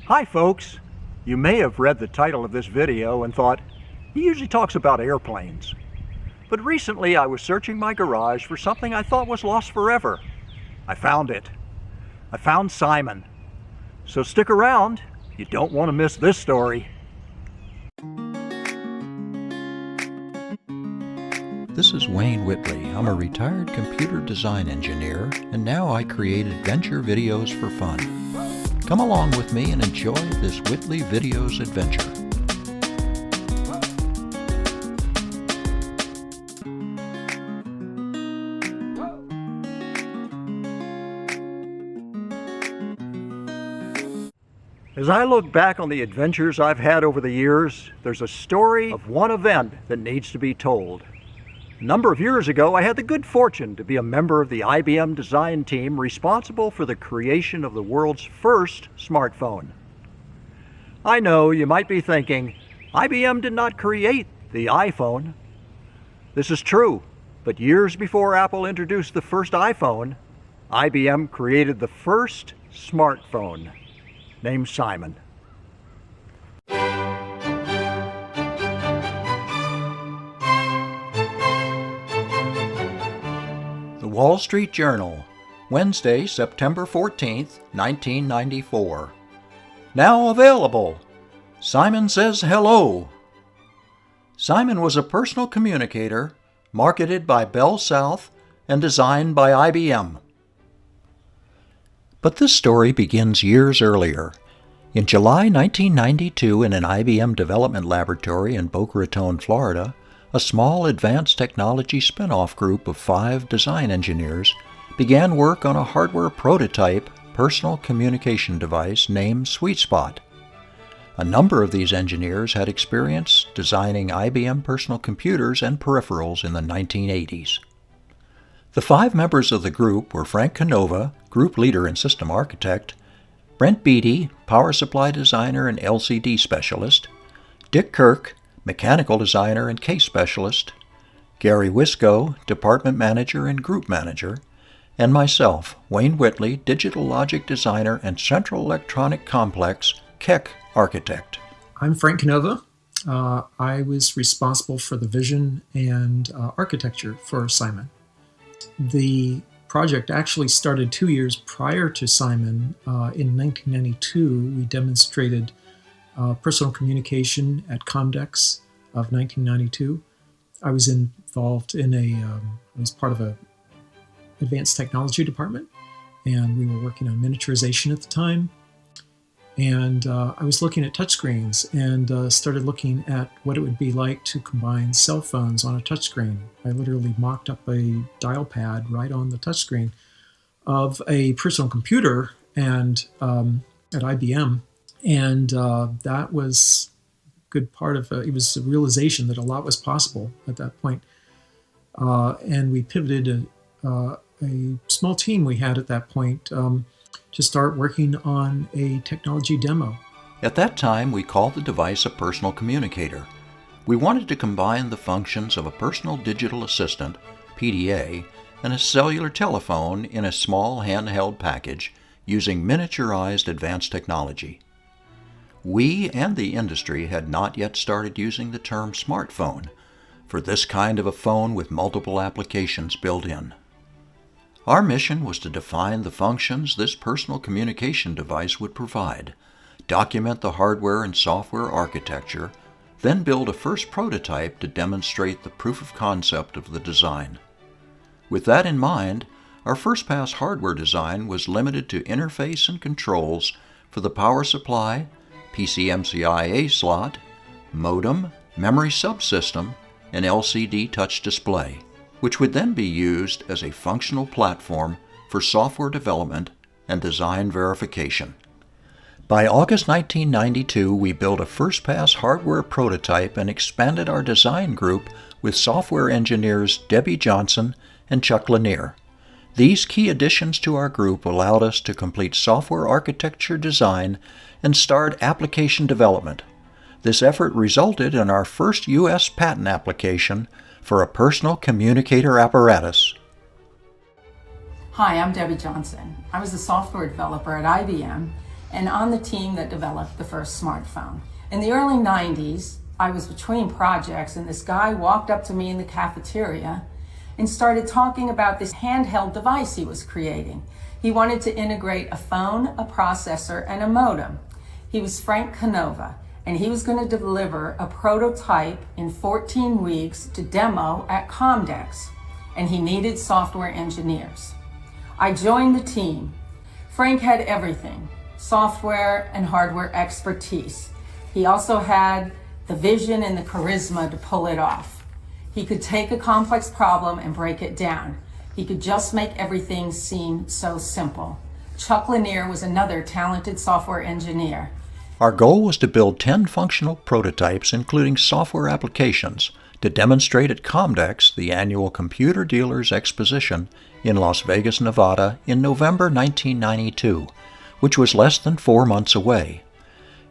Hi folks! You may have read the title of this video and thought, he usually talks about airplanes. But recently I was searching my garage for something I thought was lost forever. I found it. I found Simon. So stick around, you don't want to miss this story. This is Wayne Whitley. I'm a retired computer design engineer, and now I create adventure videos for fun. Come along with me and enjoy this Whitley Videos adventure. As I look back on the adventures I've had over the years, there's a story of one event that needs to be told. A number of years ago, I had the good fortune to be a member of the IBM design team responsible for the creation of the world's first smartphone. I know you might be thinking, IBM did not create the iPhone. This is true, but years before Apple introduced the first iPhone, IBM created the first smartphone, named Simon. The Wall Street Journal, Wednesday, September 14th, 1994. Now available! Simon says hello! Simon was a personal communicator marketed by BellSouth and designed by IBM. But this story begins years earlier. In July 1992, in an IBM development laboratory in Boca Raton, Florida, a small advanced technology spin-off group of 5 design engineers began work on a hardware prototype personal communication device named Sweet Spot. A number of these engineers had experience designing IBM personal computers and peripherals in the 1980s. The 5 members of the group were Frank Canova, group leader and system architect, Brent Beatty, power supply designer and LCD specialist, Dick Kirk, mechanical designer and case specialist, Gary Wisco, department manager and group manager, and myself, Wayne Whitley, digital logic designer and Central Electronic Complex, KEC architect. I'm Frank Canova. I was responsible for the vision and architecture for Simon. The project actually started 2 years prior to Simon. In 1992, we demonstrated personal communication at Comdex of 1992. I was involved in I was part of a advanced technology department, and we were working on miniaturization at the time. And I was looking at touchscreens and started looking at what it would be like to combine cell phones on a touchscreen. I literally mocked up a dial pad right on the touchscreen of a personal computer and at IBM. And that was a good part of it. It was a realization that a lot was possible at that point. And we pivoted a small team we had at that point to start working on a technology demo. At that time, we called the device a personal communicator. We wanted to combine the functions of a personal digital assistant, PDA, and a cellular telephone in a small handheld package using miniaturized advanced technology. We and the industry had not yet started using the term smartphone for this kind of a phone with multiple applications built in. Our mission was to define the functions this personal communication device would provide, document the hardware and software architecture, then build a first prototype to demonstrate the proof of concept of the design. With that in mind, our first pass hardware design was limited to interface and controls for the power supply, PCMCIA slot, modem, memory subsystem, and LCD touch display, which would then be used as a functional platform for software development and design verification. By August 1992, we built a first-pass hardware prototype and expanded our design group with software engineers Debbie Johnson and Chuck Lanier. These key additions to our group allowed us to complete software architecture design and start application development. This effort resulted in our first U.S. patent application for a personal communicator apparatus. Hi, I'm Debbie Johnson. I was a software developer at IBM and on the team that developed the first smartphone. In the early 90s, I was between projects, and this guy walked up to me in the cafeteria and started talking about this handheld device he was creating. He wanted to integrate a phone, a processor, and a modem. He was Frank Canova, and he was going to deliver a prototype in 14 weeks to demo at Comdex, and he needed software engineers. I joined the team. Frank had everything, software and hardware expertise. He also had the vision and the charisma to pull it off. He could take a complex problem and break it down. He could just make everything seem so simple. Chuck Lanier was another talented software engineer. Our goal was to build 10 functional prototypes, including software applications, to demonstrate at Comdex, the annual Computer Dealers Exposition in Las Vegas, Nevada, in November 1992, which was less than 4 months away.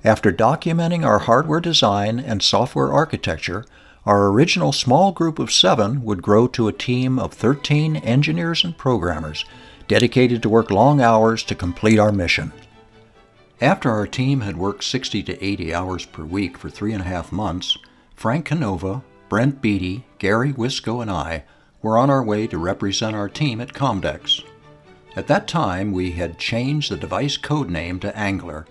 After documenting our hardware design and software architecture, our original small group of 7 would grow to a team of 13 engineers and programmers dedicated to work long hours to complete our mission. After our team had worked 60 to 80 hours per week for 3.5 months, Frank Canova, Brent Beatty, Gary Wisco, and I were on our way to represent our team at Comdex. At that time, we had changed the device code name to Angler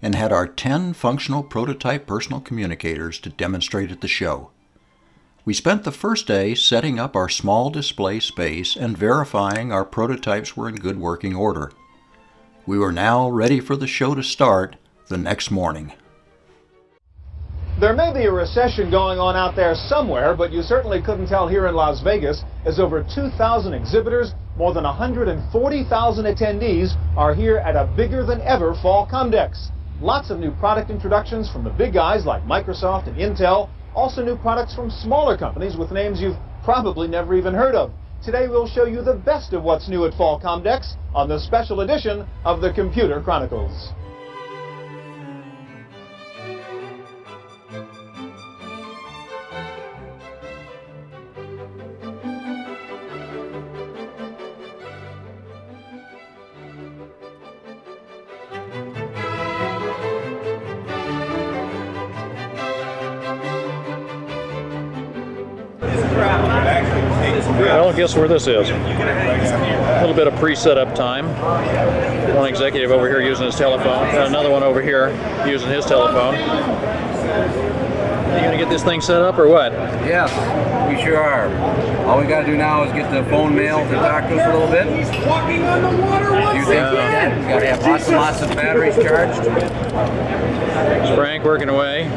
and had our 10 functional prototype personal communicators to demonstrate at the show. We spent the first day setting up our small display space and verifying our prototypes were in good working order. We were now ready for the show to start the next morning. There may be a recession going on out there somewhere, but you certainly couldn't tell here in Las Vegas, as over 2,000 exhibitors, more than 140,000 attendees are here at a bigger than ever fall Comdex. Lots of new product introductions from the big guys like Microsoft and Intel, also new products from smaller companies with names you've probably never even heard of. Today we'll show you the best of what's new at Fall Comdex on the special edition of the Computer Chronicles. Well, guess where this is? A little bit of pre-setup time. One executive over here using his telephone, and another one over here using his telephone. You gonna get this thing set up or what? Yes, we sure are. All we gotta do now is get the phone mail to talk to us a little bit. Walking on the water once You think we gotta have lots of batteries charged. Frank working away.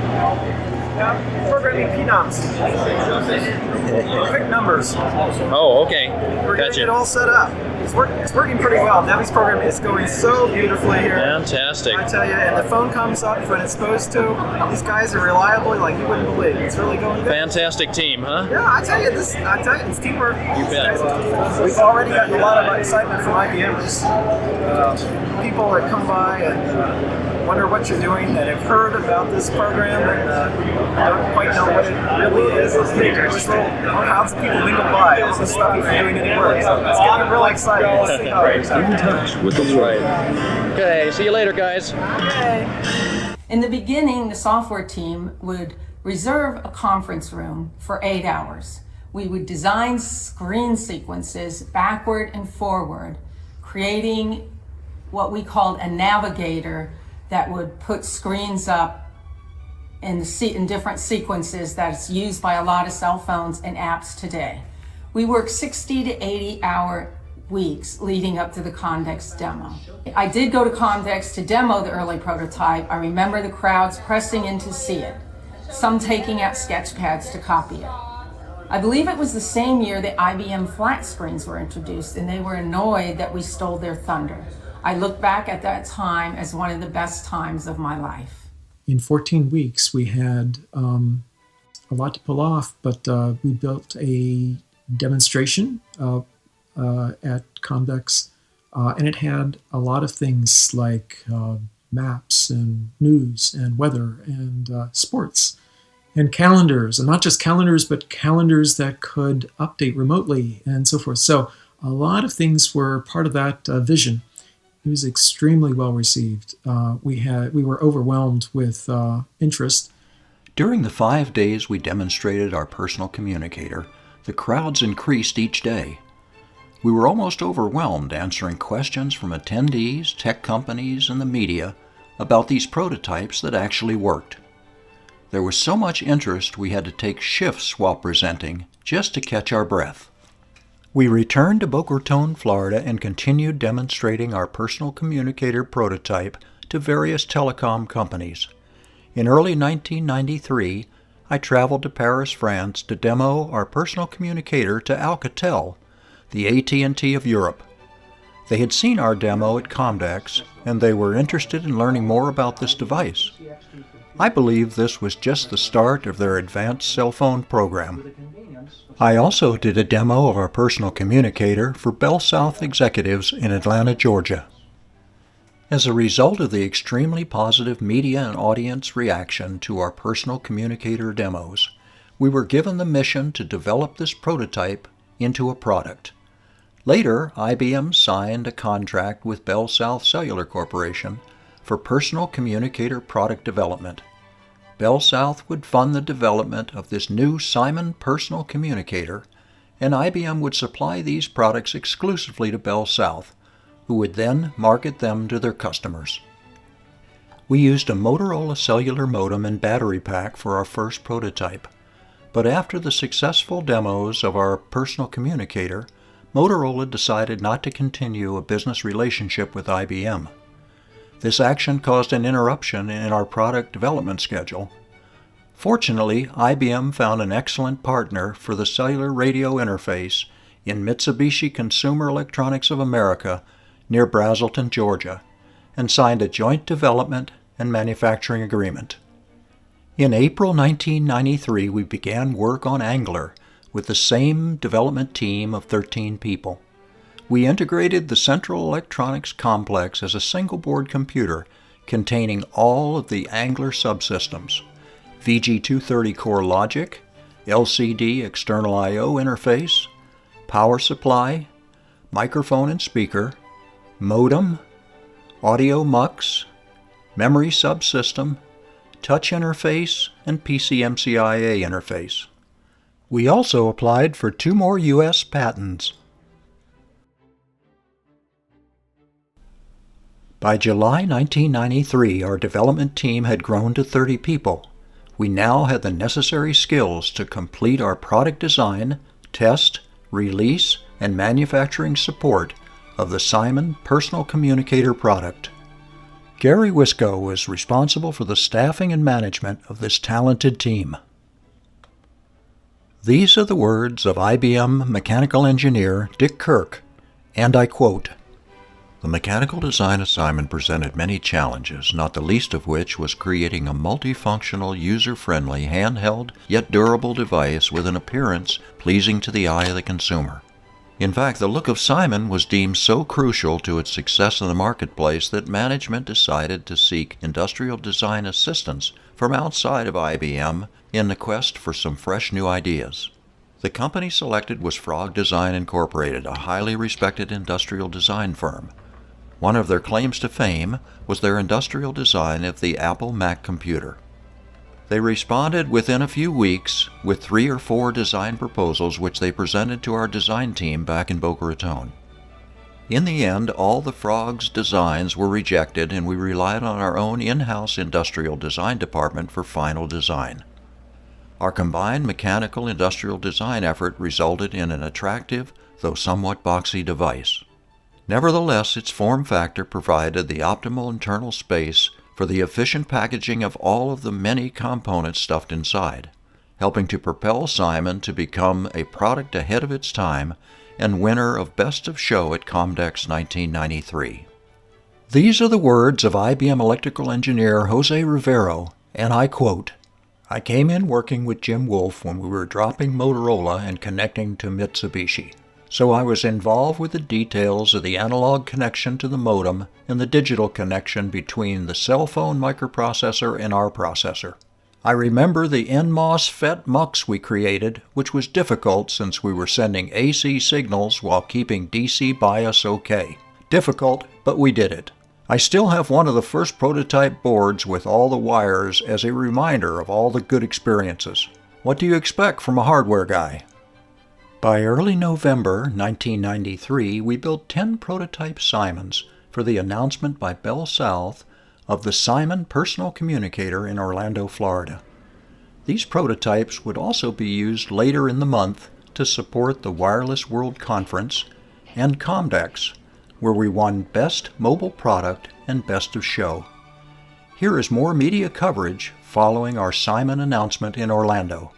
Programming PNOMs. Quick numbers. Oh, okay. We're Gotcha. getting it all set up. It's working pretty well. Navi's program is going so beautifully here. Fantastic. I tell you, and the phone comes up when it's supposed to. These guys are reliable like you wouldn't believe. It's really going good. Fantastic team, huh? Yeah, I tell you, it's teamwork. You bet. We've already gotten a lot of excitement from IBMers. People that come by and wonder what you're doing and have heard about this program and don't quite know what it really is. There's little crowds of people mingle by. This is stuff you're doing any work. So it's getting really exciting. Let's see how it goes. In touch with the right. Okay, see you later, guys. Okay. In the beginning, the software team would reserve a conference room for 8 hours. We would design screen sequences backward and forward, creating what we called a navigator that would put screens up in different sequences that's used by a lot of cell phones and apps today. We worked 60 to 80 hour weeks leading up to the Comdex demo. I did go to Comdex to demo the early prototype. I remember the crowds pressing in to see it, some taking out sketch pads to copy it. I believe it was the same year that IBM flat screens were introduced, and they were annoyed that we stole their thunder. I look back at that time as one of the best times of my life. In 14 weeks, we had a lot to pull off, but we built a demonstration at Comdex, and it had a lot of things like maps and news and weather and sports and calendars, and not just calendars, but calendars that could update remotely and so forth. So a lot of things were part of that vision. It was extremely well received. We were overwhelmed with interest. During the 5 days we demonstrated our personal communicator, the crowds increased each day. We were almost overwhelmed answering questions from attendees, tech companies, and the media about these prototypes that actually worked. There was so much interest we had to take shifts while presenting just to catch our breath. We returned to Boca Raton, Florida, and continued demonstrating our personal communicator prototype to various telecom companies. In early 1993, I traveled to Paris, France to demo our personal communicator to Alcatel, the AT&T of Europe. They had seen our demo at Comdex, and they were interested in learning more about this device. I believe this was just the start of their advanced cell phone program. I also did a demo of our personal communicator for BellSouth executives in Atlanta, Georgia. As a result of the extremely positive media and audience reaction to our personal communicator demos, we were given the mission to develop this prototype into a product. Later, IBM signed a contract with BellSouth Cellular Corporation for personal communicator product development. BellSouth would fund the development of this new Simon personal communicator, and IBM would supply these products exclusively to BellSouth, who would then market them to their customers. We used a Motorola cellular modem and battery pack for our first prototype, but after the successful demos of our personal communicator, Motorola decided not to continue a business relationship with IBM. This action caused an interruption in our product development schedule. Fortunately, IBM found an excellent partner for the cellular radio interface in Mitsubishi Consumer Electronics of America near Braselton, Georgia, and signed a joint development and manufacturing agreement. In April 1993, we began work on Angler with the same development team of 13 people. We integrated the Central Electronics Complex as a single-board computer containing all of the Angler subsystems: VG230 core logic, LCD external I/O interface, power supply, microphone and speaker, modem, audio mux, memory subsystem, touch interface, and PCMCIA interface. We also applied for 2 more U.S. patents. By July 1993, our development team had grown to 30 people. We now had the necessary skills to complete our product design, test, release, and manufacturing support of the Simon personal communicator product. Gary Wisco was responsible for the staffing and management of this talented team. These are the words of IBM mechanical engineer Dick Kirk, and I quote, "The mechanical design of Simon presented many challenges, not the least of which was creating a multifunctional, user-friendly, handheld, yet durable device with an appearance pleasing to the eye of the consumer. In fact, the look of Simon was deemed so crucial to its success in the marketplace that management decided to seek industrial design assistance from outside of IBM in the quest for some fresh new ideas. The company selected was Frog Design Incorporated, a highly respected industrial design firm. One of their claims to fame was their industrial design of the Apple Mac computer. They responded within a few weeks with 3 or 4 design proposals which they presented to our design team back in Boca Raton. In the end, all the Frog's designs were rejected, and we relied on our own in-house industrial design department for final design. Our combined mechanical industrial design effort resulted in an attractive, though somewhat boxy device. Nevertheless, its form factor provided the optimal internal space for the efficient packaging of all of the many components stuffed inside, helping to propel Simon to become a product ahead of its time and winner of Best of Show at Comdex 1993. These are the words of IBM electrical engineer Jose Rivero, and I quote, "I came in working with Jim Wolfe when we were dropping Motorola and connecting to Mitsubishi. So I was involved with the details of the analog connection to the modem and the digital connection between the cell phone microprocessor and our processor. I remember the NMOS FET mux we created, which was difficult since we were sending AC signals while keeping DC bias okay. Difficult, but we did it. I still have one of the first prototype boards with all the wires as a reminder of all the good experiences. What do you expect from a hardware guy? By early November 1993, we built 10 prototype Simons for the announcement by BellSouth of the Simon Personal Communicator in Orlando, Florida. These prototypes would also be used later in the month to support the Wireless World Conference and Comdex, where we won Best Mobile Product and Best of Show. Here is more media coverage following our Simon announcement in Orlando.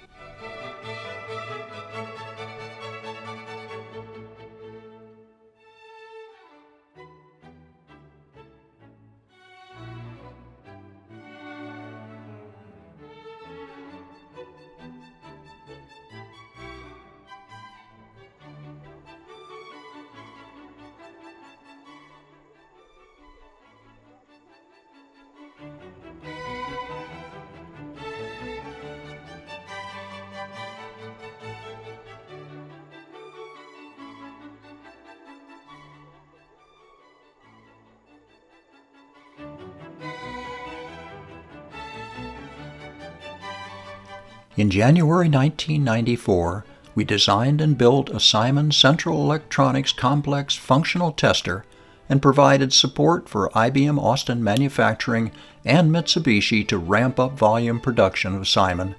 In January 1994, we designed and built a Simon Central Electronics Complex Functional Tester and provided support for IBM Austin Manufacturing and Mitsubishi to ramp up volume production of Simon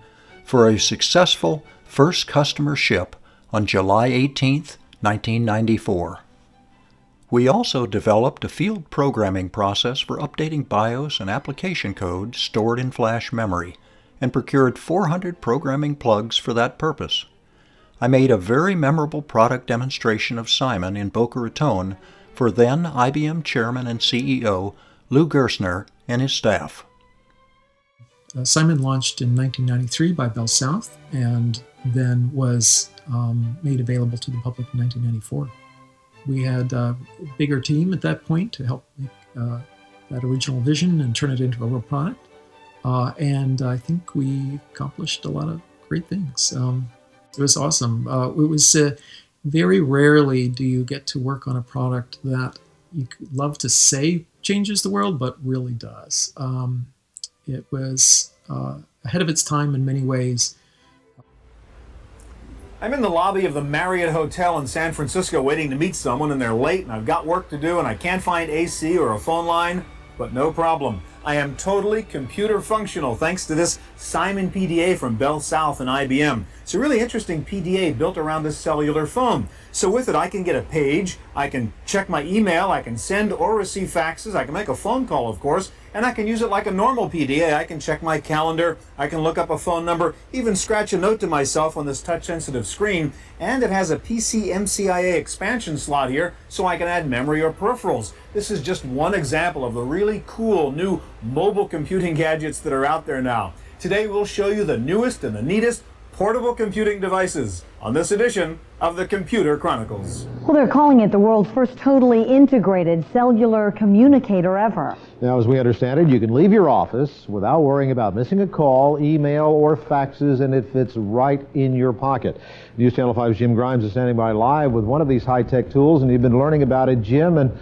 for a successful first customer ship on July 18, 1994. We also developed a field programming process for updating BIOS and application code stored in flash memory, and procured 400 programming plugs for that purpose. I made a very memorable product demonstration of Simon in Boca Raton for then IBM Chairman and CEO Lou Gerstner and his staff. Simon launched in 1993 by BellSouth and then was made available to the public in 1994. We had a bigger team at that point to help make that original vision and turn it into a real product. And I think we accomplished a lot of great things. It was awesome. It was very rarely do you get to work on a product that you love to say changes the world, but really does. It was ahead of its time in many ways. I'm in the lobby of the Marriott Hotel in San Francisco waiting to meet someone, and they're late, and I've got work to do, and I can't find AC or a phone line, but no problem. I am totally computer functional thanks to this Simon PDA from BellSouth and IBM. It's a really interesting PDA built around this cellular phone. So with it, I can get a page, I can check my email, I can send or receive faxes, I can make a phone call, of course, and I can use it like a normal PDA. I can check my calendar, I can look up a phone number, even scratch a note to myself on this touch-sensitive screen, and it has a PCMCIA expansion slot here so I can add memory or peripherals. This is just one example of the really cool new mobile computing gadgets that are out there now. Today we'll show you the newest and the neatest portable computing devices on this edition of the Computer Chronicles. Well, they're calling it the world's first totally integrated cellular communicator ever. Now, as we understand it, you can leave your office without worrying about missing a call, email, or faxes, and it fits right in your pocket. News Channel 5's Jim Grimes is standing by live with one of these high-tech tools, and you've been learning about it, Jim, and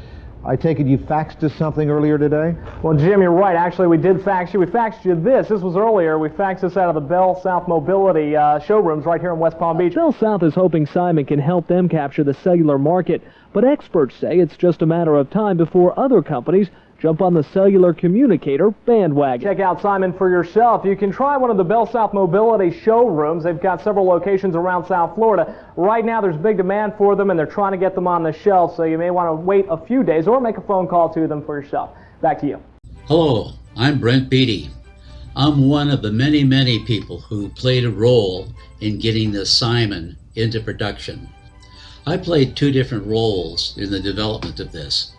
I take it you faxed us something earlier today? Well, Jim, you're right. Actually, we did fax you. We faxed you this. This was earlier. We faxed this out of the BellSouth Mobility showrooms right here in West Palm Beach. BellSouth is hoping Simon can help them capture the cellular market, but experts say it's just a matter of time before other companies jump on the cellular communicator bandwagon. Check out Simon for yourself. You can try one of the BellSouth Mobility showrooms. They've got several locations around South Florida. Right now there's big demand for them and they're trying to get them on the shelf, so you may want to wait a few days or make a phone call to them for yourself. Back to you. Hello, I'm Brent Beatty. I'm one of the many people who played a role in getting the Simon into production. I played two different roles in the development of this.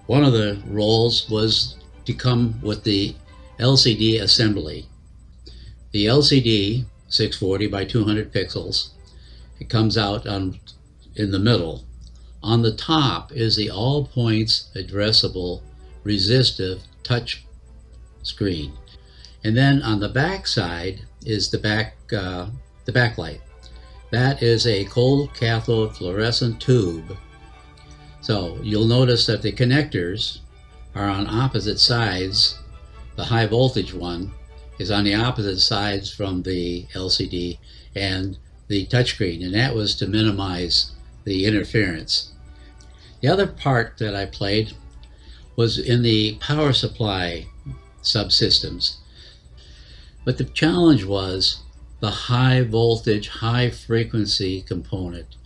One of the roles was to come with the LCD assembly. The LCD, 640 by 200 pixels, it comes out in the middle. On the top is the all points addressable resistive touch screen. And then on the back side is the backlight. That is a cold cathode fluorescent tube. So you'll notice that the connectors are on opposite sides. The high voltage one is on the opposite sides from the LCD and the touchscreen, and that was to minimize the interference. The other part that I played was in the power supply subsystems. But the challenge was the high voltage, high frequency component.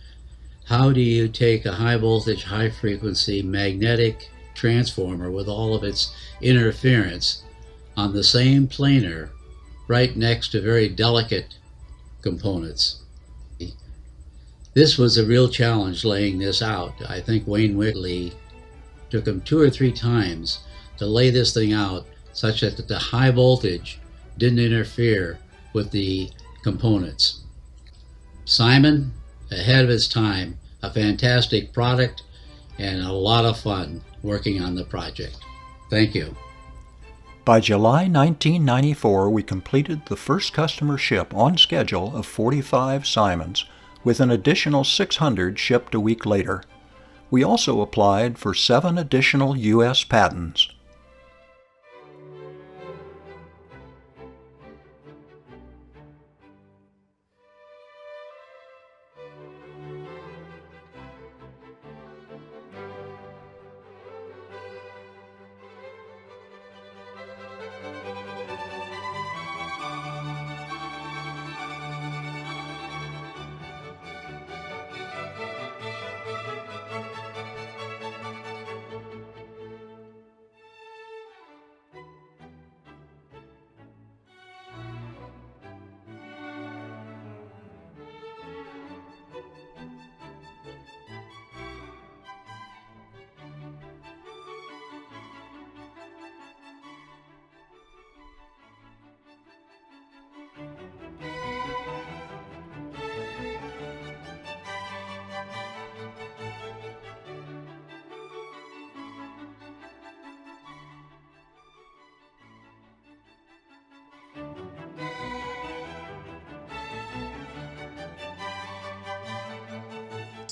How do you take a high voltage, high frequency magnetic transformer with all of its interference on the same planar right next to very delicate components? This was a real challenge laying this out. I think Wayne Whitley took him 2 or 3 times to lay this thing out such that the high voltage didn't interfere with the components. Simon, ahead of its time, a fantastic product and a lot of fun working on the project. Thank you. By July 1994, we completed the first customer ship on schedule of 45 Simons, with an additional 600 shipped a week later. We also applied for 7 additional U.S. patents.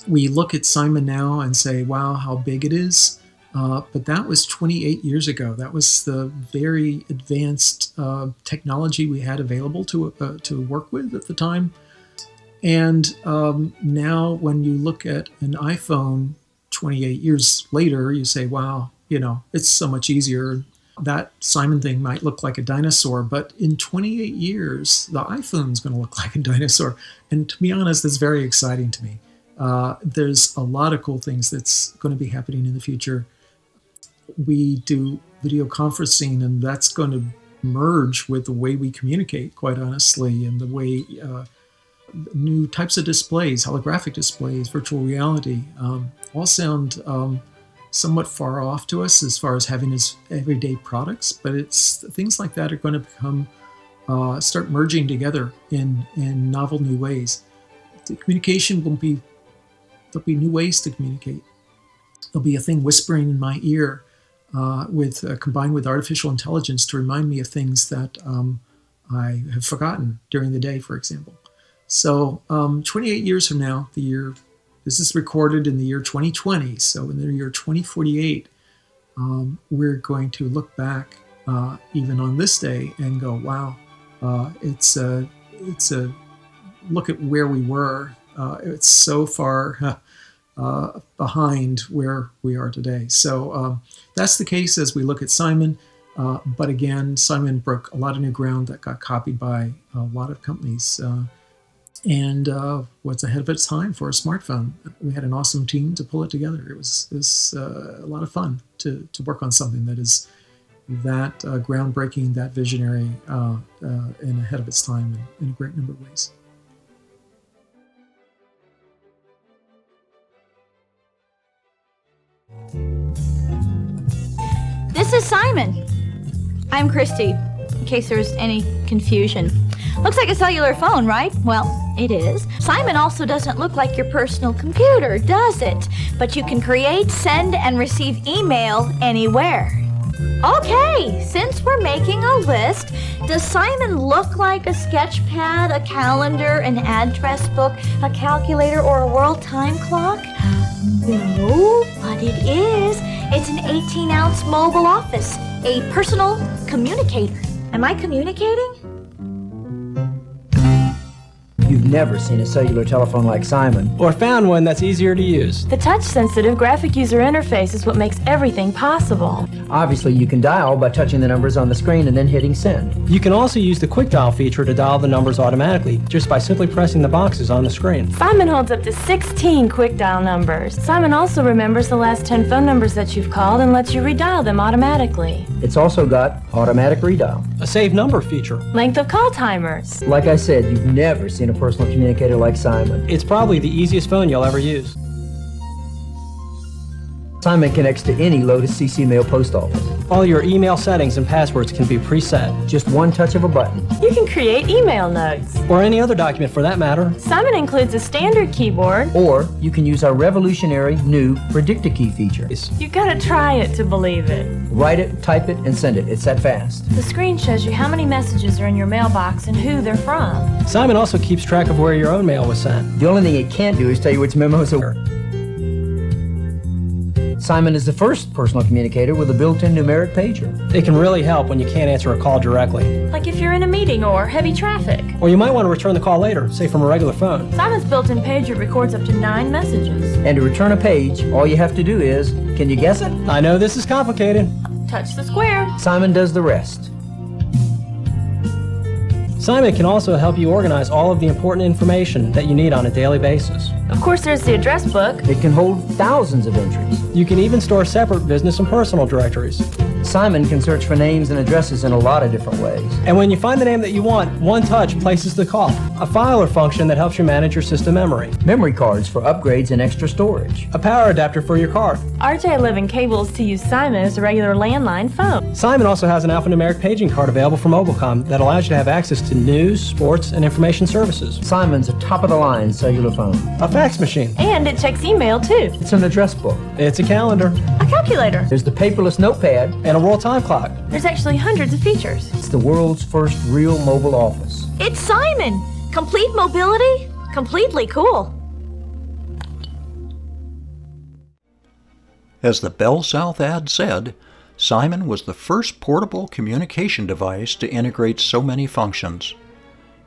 We look at Simon now and say, wow, how big it is. But that was 28 years ago. That was the very advanced technology we had available to work with at the time. And now when you look at an iPhone 28 years later, you say, wow, it's so much easier. That Simon thing might look like a dinosaur, but in 28 years, the iPhone's going to look like a dinosaur. And to be honest, that's very exciting to me. There's a lot of cool things that's going to be happening in the future. We do video conferencing, and that's going to merge with the way we communicate, quite honestly, and the way new types of displays, holographic displays, virtual reality, all sound somewhat far off to us as far as having as everyday products, but it's things like that are going to become start merging together in novel new ways. The communication will be there'll be new ways to communicate. There'll be a thing whispering in my ear combined with artificial intelligence to remind me of things that I have forgotten during the day, for example. So 28 years from now, this is recorded in the year 2020. So in the year 2048, we're going to look back even on this day and go, wow, it's a look at where we were. It's so far behind where we are today. So that's the case as we look at Simon. But again, Simon broke a lot of new ground that got copied by a lot of companies. And what's ahead of its time for a smartphone. We had an awesome team to pull it together. It was a lot of fun to work on something that is that groundbreaking, that visionary, and ahead of its time in a great number of ways. This is Simon. I'm Christy, in case there's any confusion. Looks like a cellular phone, right? Well, it is. Simon also doesn't look like your personal computer, does it? But you can create, send, and receive email anywhere. Okay, since we're making a list, does Simon look like a sketch pad, a calendar, an address book, a calculator, or a world time clock? No, but But it is. It's an 18-ounce mobile office, a personal communicator. Am I communicating? You've never seen a cellular telephone like Simon. Or found one that's easier to use. The touch-sensitive graphic user interface is what makes everything possible. Obviously, you can dial by touching the numbers on the screen and then hitting send. You can also use the quick dial feature to dial the numbers automatically, just by simply pressing the boxes on the screen. Simon holds up to 16 quick dial numbers. Simon also remembers the last 10 phone numbers that you've called and lets you redial them automatically. It's also got automatic redial. A save number feature. Length of call timers. Like I said, you've never seen a personal communicator like Simon. It's probably the easiest phone you'll ever use. Simon connects to any Lotus CC Mail post office. All your email settings and passwords can be preset. Just one touch of a button. You can create email notes. Or any other document for that matter. Simon includes a standard keyboard. Or you can use our revolutionary new Predict-A-Key feature. You gotta try it to believe it. Write it, type it, and send it. It's that fast. The screen shows you how many messages are in your mailbox and who they're from. Simon also keeps track of where your own mail was sent. The only thing it can't do is tell you which memos are. Simon is the first personal communicator with a built-in numeric pager. It can really help when you can't answer a call directly. Like if you're in a meeting or heavy traffic. Or you might want to return the call later, say from a regular phone. Simon's built-in pager records up to 9 messages. And to return a page, all you have to do is, can you guess it? I know this is complicated. Touch the square. Simon does the rest. Simon can also help you organize all of the important information that you need on a daily basis. Of course, there's the address book. It can hold thousands of entries. You can even store separate business and personal directories. Simon can search for names and addresses in a lot of different ways. And when you find the name that you want, one touch places the call. A filer function that helps you manage your system memory. Memory cards for upgrades and extra storage. A power adapter for your car. RJ11 cables to use Simon as a regular landline phone. Simon also has an alphanumeric paging card available for Mobilecom that allows you to have access to news, sports, and information services. Simon's a top-of-the-line cellular phone. A fax machine. And it checks email, too. It's an address book. It's a calendar. A calculator. There's the paperless notepad. And a world time clock. There's actually hundreds of features. It's the world's first real mobile office. It's Simon. Complete mobility. Completely cool. As the BellSouth ad said, Simon was the first portable communication device to integrate so many functions.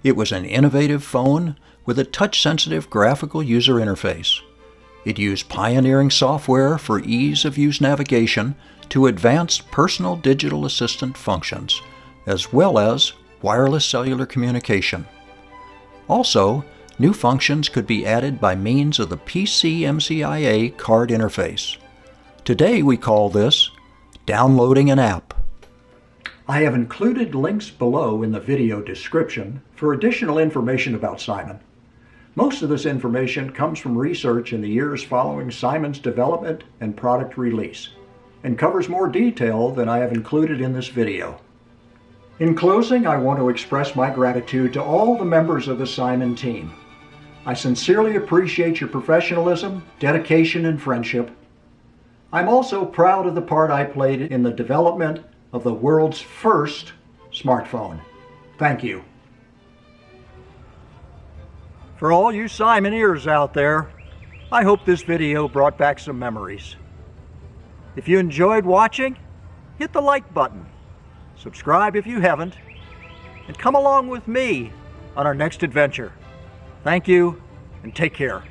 It was an innovative phone with a touch-sensitive graphical user interface. It used pioneering software for ease-of-use navigation to advanced personal digital assistant functions, as well as wireless cellular communication. Also, new functions could be added by means of the PC-MCIA card interface. Today we call this downloading an app. I have included links below in the video description for additional information about Simon. Most of this information comes from research in the years following Simon's development and product release, and covers more detail than I have included in this video. In closing, I want to express my gratitude to all the members of the Simon team. I sincerely appreciate your professionalism, dedication, and friendship. I'm also proud of the part I played in the development of the world's first smartphone. Thank you. For all you Simoneers out there, I hope this video brought back some memories. If you enjoyed watching, hit the like button, subscribe if you haven't, and come along with me on our next adventure. Thank you, and take care.